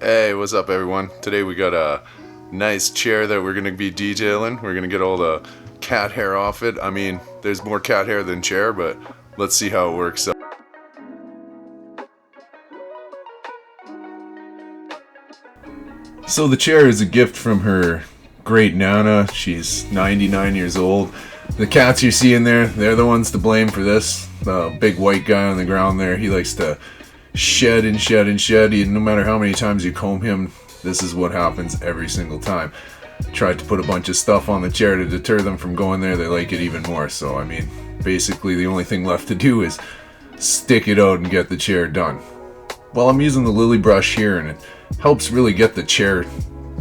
Hey, what's up, everyone? Today we got a nice chair that we're gonna be detailing. We're gonna get all the cat hair off it. I mean, there's more cat hair than chair, but let's see how it works out. So the chair is a gift from her great Nana. She's 99 years old. The cats you're seeing there, they're the ones to blame for this. The big white guy on the ground there, he likes to shed and shed and shed. No matter how many times you comb him, this is what happens every single time. Tried to put a bunch of stuff on the chair to deter them from going there. They like it even more. So, I mean, basically the only thing left to do is stick it out and get the chair done. Well, I'm using the lily brush here, and it helps really get the chair,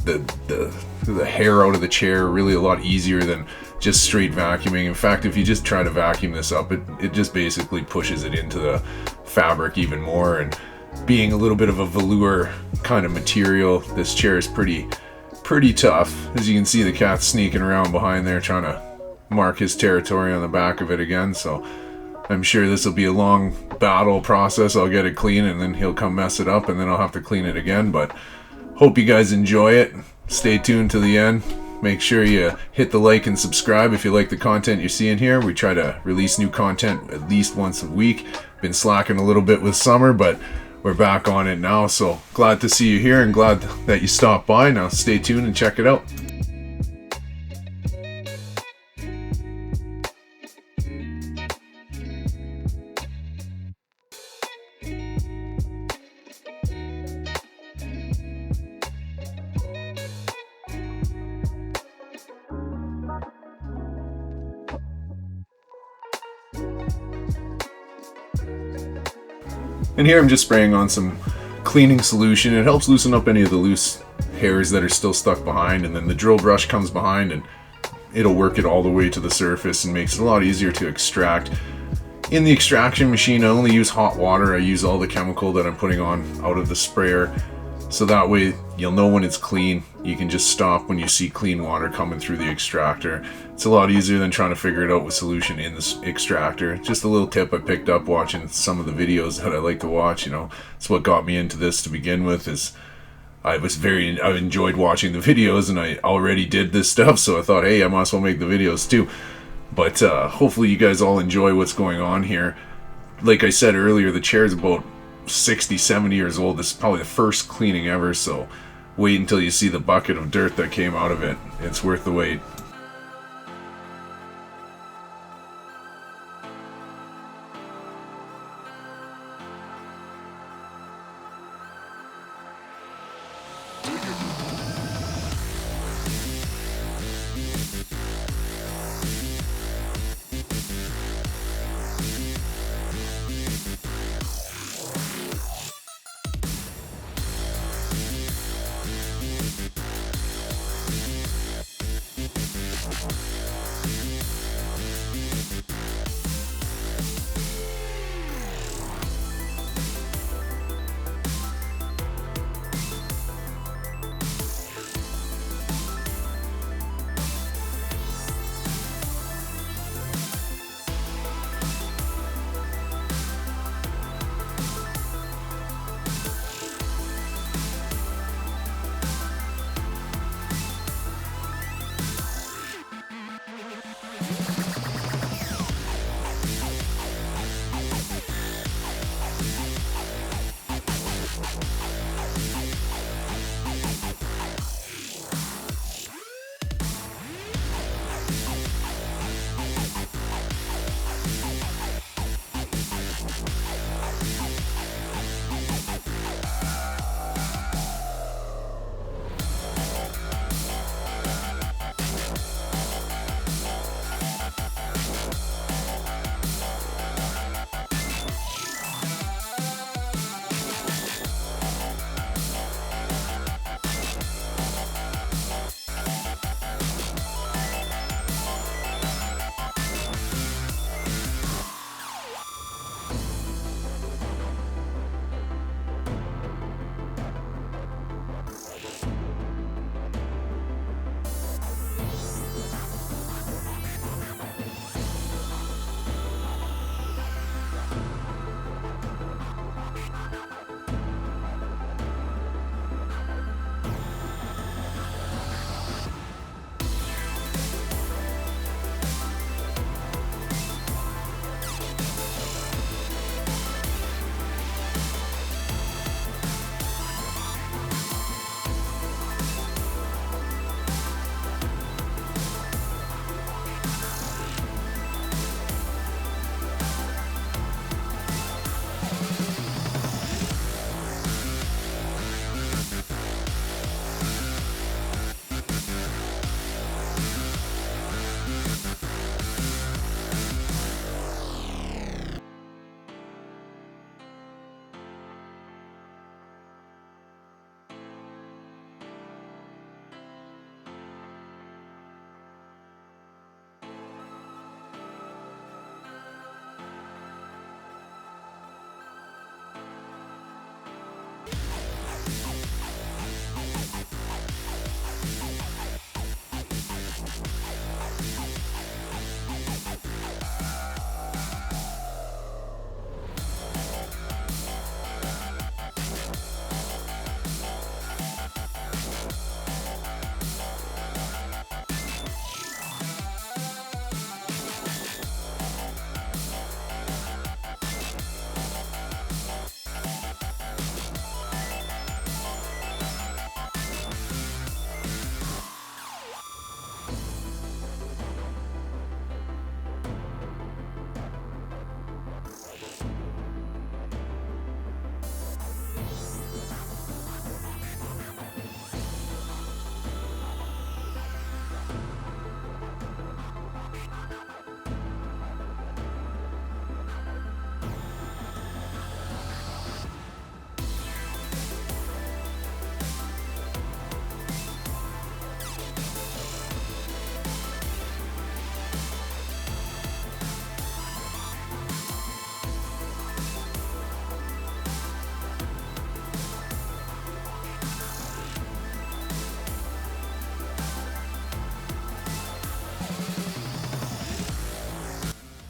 the hair out of the chair really a lot easier than just straight vacuuming. In fact, if you just try to vacuum this up, it just basically pushes it into the fabric even more. And being a little bit of a velour kind of material, this chair is pretty tough. As you can see, the cat's sneaking around behind there trying to mark his territory on the back of it again. So I'm sure this will be a long battle process. I'll get it clean and then he'll come mess it up and then I'll have to clean it again. But hope you guys enjoy it. Stay tuned to the end. Make sure you hit the like and subscribe if you like the content you're seeing here. We try to release new content at least once a week. Been slacking a little bit with summer, but we're back on it now. So glad to see you here and glad that you stopped by. Now stay tuned and check it out. And here I'm just spraying on some cleaning solution. It helps loosen up any of the loose hairs that are still stuck behind, and then the drill brush comes behind and it'll work it all the way to the surface and makes it a lot easier to extract. In the extraction machine, I only use hot water. I use all the chemical that I'm putting on out of the sprayer, so that way you'll know when it's clean. You can just stop when you see clean water coming through the extractor. It's a lot easier than trying to figure it out with solution in the extractor. Just a little tip I picked up watching some of the videos that I like to watch. You know, it's what got me into this to begin with. I enjoyed watching the videos, and I already did this stuff, so I thought, hey, I might as well make the videos too. But hopefully you guys all enjoy what's going on here. Like I said earlier, the chair is about 60, 70 years old. This is probably the first cleaning ever, so wait until you see the bucket of dirt that came out of it. It's worth the wait.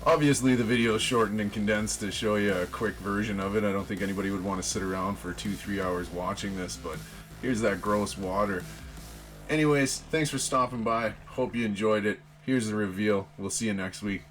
Obviously, the video is shortened and condensed to show you a quick version of it. I don't think anybody would want to sit around for 2-3 hours watching this, but here's that gross water. Anyways, thanks for stopping by. Hope you enjoyed it. Here's the reveal. We'll see you next week.